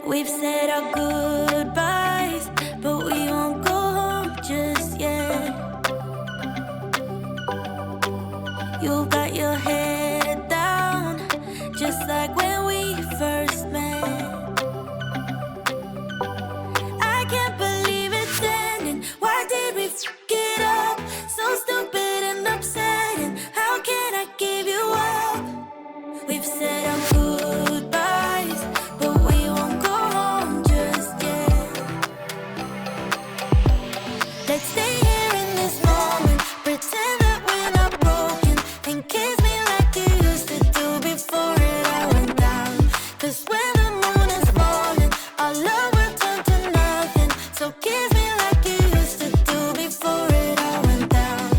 We've said our goodbyes, but we won't go home just yet. You've got your head down, just like when we first met. I can't believe it's ending. Why did we f it up? So stupid and upsetting. How can I give you up? We've said our goodbyes, but we won't go home just yet. Let's stay here in this moment, pretend that we're not broken, and kiss me like you used to do before it all went down. 'Cause when the moon is falling, our love will turn to nothing. So kiss me like you used to do before it all went down.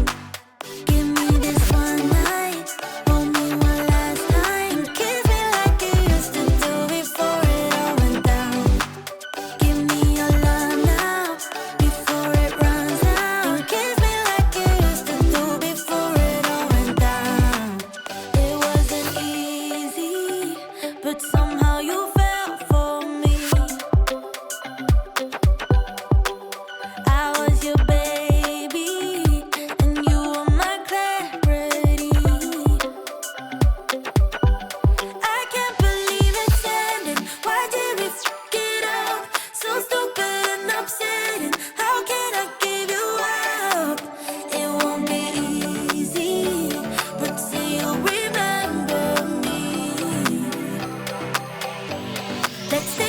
Give me this one night, hold me one last time, and kiss me like you used to do before it all went down. Give me your love now, before it runs out, and kiss me like you used to do before it all went down. It wasn't easy, but somehow you fell for me. I was your baby, and you were my clarity. I can't believe it's ending. Why did we f it up? So stupid and upsetting. How can I give you up? It won't be easy, but say you'll remember me. Let's stay